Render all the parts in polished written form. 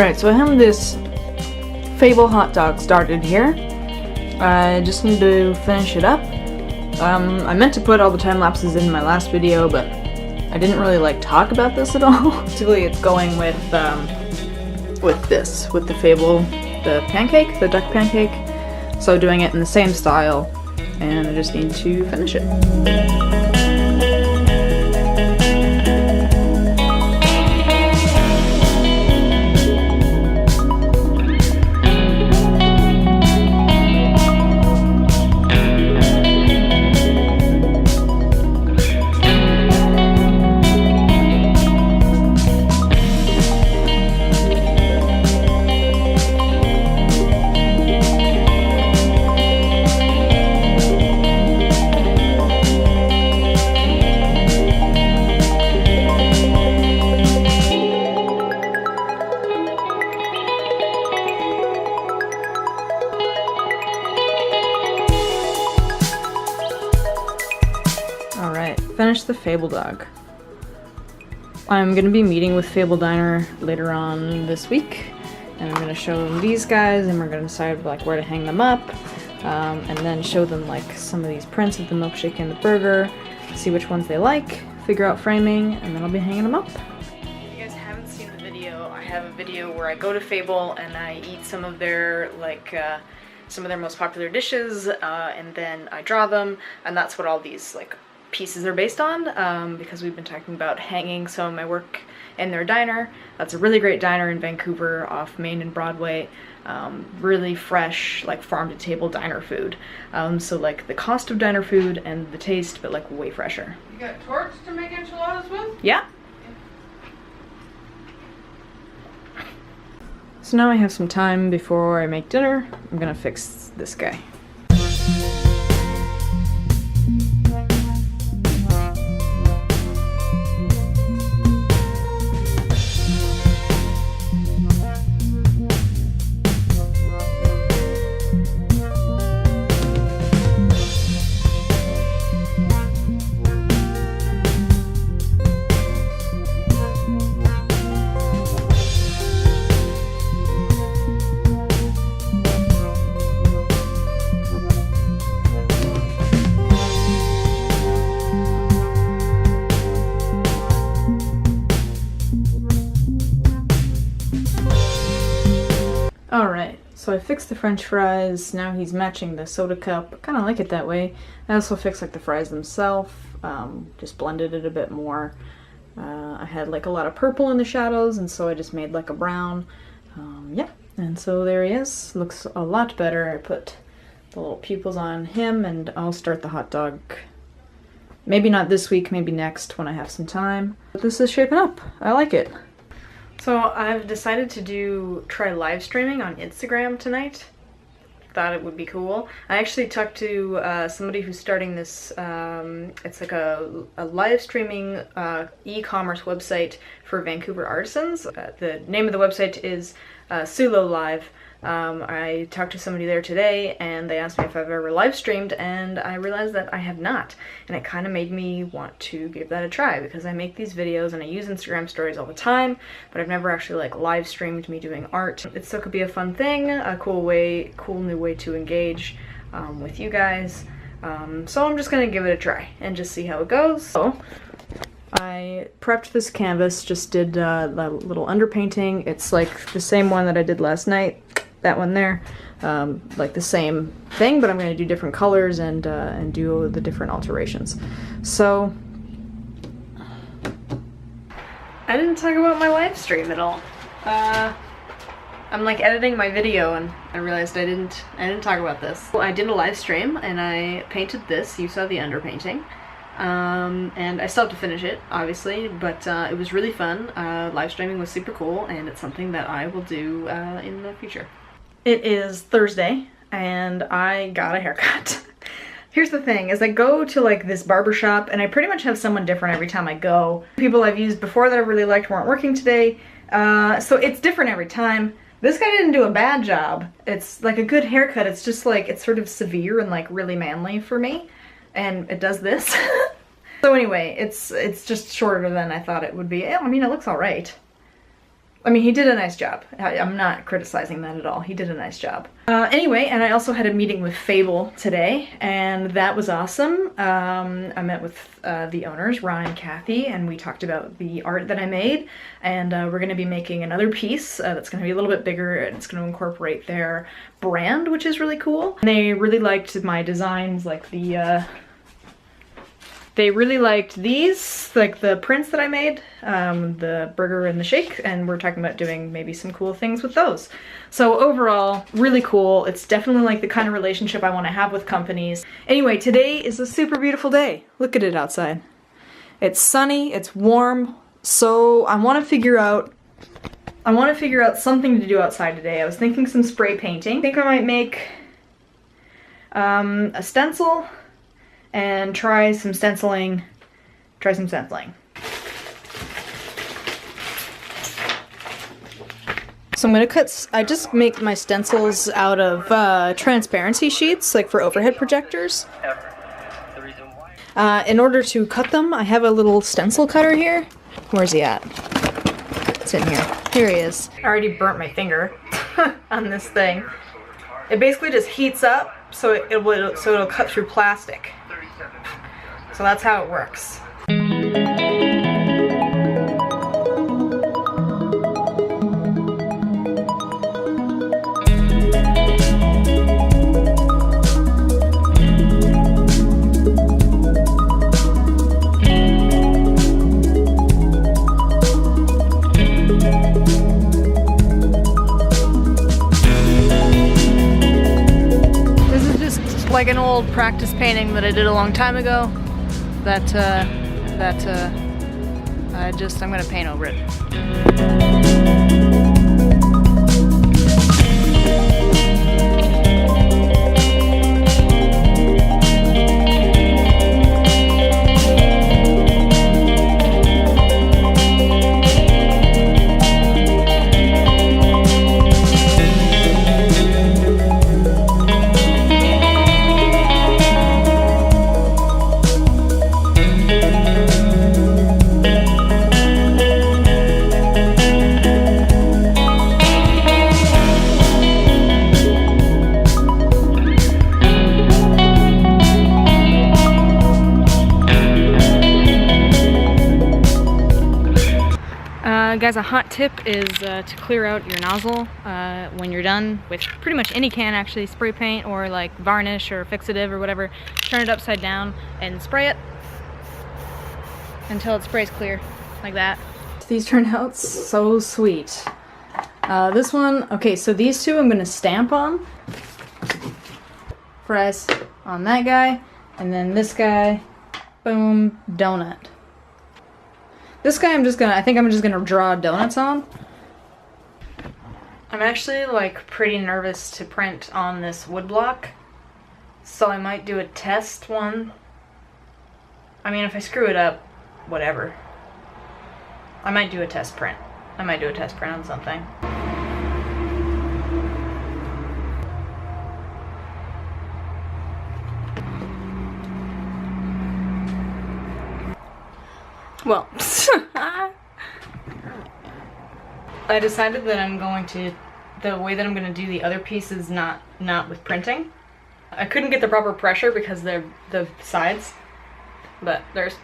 Alright, so I have this Fable hot dog started here. I just need to finish it up. I meant to put all the time lapses in my last video, but I didn't really like talk about this at all. Basically, it's going with the Fable, the pancake, the duck pancake. So doing it in the same style, and I just need to finish it. Alright, finished the Fable dog. I'm going to be meeting with Fable Diner later on this week, and I'm going to show them these guys, and we're going to decide like where to hang them up, and then show them like some of these prints of the milkshake and the burger, see which ones they like, figure out framing, and then I'll be hanging them up. If you guys haven't seen the video, I have a video where I go to Fable and I eat some of their some of their most popular dishes, and then I draw them, and that's what all these like pieces are based on, because we've been talking about hanging some of my work in their diner. That's a really great diner in Vancouver off Main and Broadway. Really fresh, like farm-to-table diner food. So like the cost of diner food and the taste, but like way fresher. You got torch to make enchiladas with? Yeah. So now I have some time before I make dinner. I'm gonna fix this guy. Alright, so I fixed the french fries. Now he's matching the soda cup. I kind of like it that way. I also fixed like the fries themselves, just blended it a bit more. I had like a lot of purple in the shadows, and so I just made like a brown. Yeah, and so there he is. Looks a lot better. I put the little pupils on him, and I'll start the hot dog. Maybe not this week, maybe next when I have some time. But this is shaping up. I like it. So I've decided to try live streaming on Instagram tonight. Thought it would be cool. I actually talked to somebody who's starting this, it's like a live streaming e-commerce website for Vancouver artisans. The name of the website is Sulo Live. I talked to somebody there today, and they asked me if I've ever live streamed, and I realized that I have not, and it kind of made me want to give that a try, because I make these videos and I use Instagram stories all the time, but I've never actually like live streamed me doing art. It still could be a fun thing, a cool new way to engage with you guys. So I'm just gonna give it a try and just see how it goes. So I prepped this canvas, just did the little underpainting. It's like the same one that I did last night. That one there, like the same thing, but I'm going to do different colors and do the different alterations. So I didn't talk about my live stream at all. I'm like editing my video and I realized I didn't talk about this. Well, I did a live stream and I painted this. You saw the underpainting. And I still have to finish it, obviously, but it was really fun. Live streaming was super cool, and it's something that I will do in the future. It is Thursday, and I got a haircut. Here's the thing, is I go to like this barbershop, and I pretty much have someone different every time I go. People I've used before that I really liked weren't working today, so it's different every time. This guy didn't do a bad job. It's like a good haircut, it's just like, it's sort of severe and like really manly for me, and it does this. So anyway, it's just shorter than I thought it would be. I mean, it looks alright. I mean, he did a nice job. I'm not criticizing that at all. He did a nice job. Anyway, and I also had a meeting with Fable today, and that was awesome. I met with the owners, Ron and Kathy, and we talked about the art that I made, and we're going to be making another piece that's going to be a little bit bigger, and it's going to incorporate their brand, which is really cool. And they really liked my designs, like they really liked these, like the prints that I made, the burger and the shake, and we're talking about doing maybe some cool things with those. So overall, really cool. It's definitely like the kind of relationship I want to have with companies. Anyway, today is a super beautiful day. Look at it outside. It's sunny, it's warm, so I want to figure out something to do outside today. I was thinking some spray painting. I think I might make a stencil and try some stenciling. So I'm gonna I just make my stencils out of transparency sheets, like for overhead projectors. In order to cut them, I have a little stencil cutter here. Where's he at? It's in here. Here he is. I already burnt my finger on this thing. It basically just heats up so it'll cut through plastic. So that's how it works. This is just like an old practice painting that I did a long time ago. I'm gonna paint over it. Guys, a hot tip is to clear out your nozzle when you're done with pretty much any can, actually, spray paint or like varnish or fixative or whatever. Turn it upside down and spray it until it sprays clear, like that. These turned out so sweet. This one, okay, so these two I'm gonna stamp on. Press on that guy, and then this guy, boom, donut. This guy I think I'm just gonna draw donuts on. I'm actually like pretty nervous to print on this wood block, so I might do a test one. I mean, if I screw it up, whatever. I might do a test print. I might do a test print on something. Well, I decided that the way that I'm going to do the other piece is not with printing. I couldn't get the proper pressure because they're the sides, but there's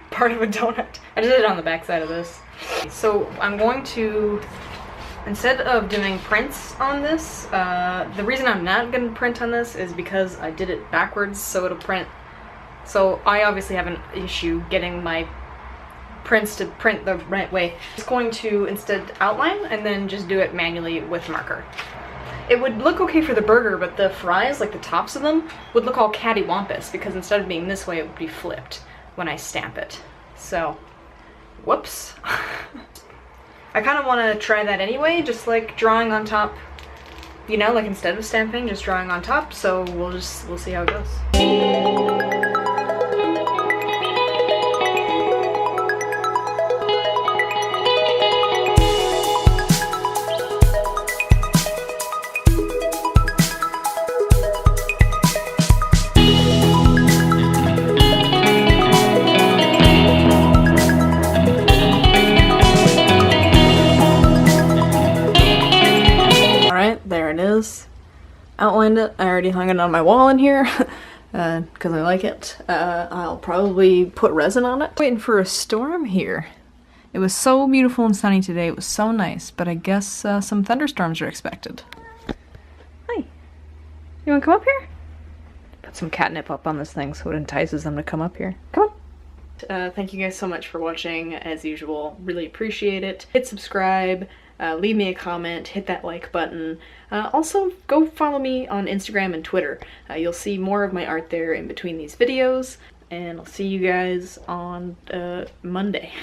part of a donut. I did it on the back side of this. So I'm going to, instead of doing prints on this, the reason I'm not going to print on this is because I did it backwards, so it'll print. So I obviously have an issue getting my prints to print the right way. I'm just going to instead outline and then just do it manually with marker. It would look okay for the burger, but the fries, like the tops of them, would look all cattywampus because instead of being this way, it would be flipped when I stamp it. So, whoops. I kind of want to try that anyway, just like drawing on top, you know, like instead of stamping, just drawing on top. So we'll see how it goes. find it. I already hung it on my wall in here because I like it. I'll probably put resin on it. Waiting for a storm here. It was so beautiful and sunny today. It was so nice, but I guess some thunderstorms are expected. Hi. You want to come up here? Put some catnip up on this thing so it entices them to come up here. Come on. Thank you guys so much for watching, as usual. Really appreciate it. Hit subscribe, leave me a comment, hit that like button. Also, go follow me on Instagram and Twitter. You'll see more of my art there in between these videos, and I'll see you guys on Monday.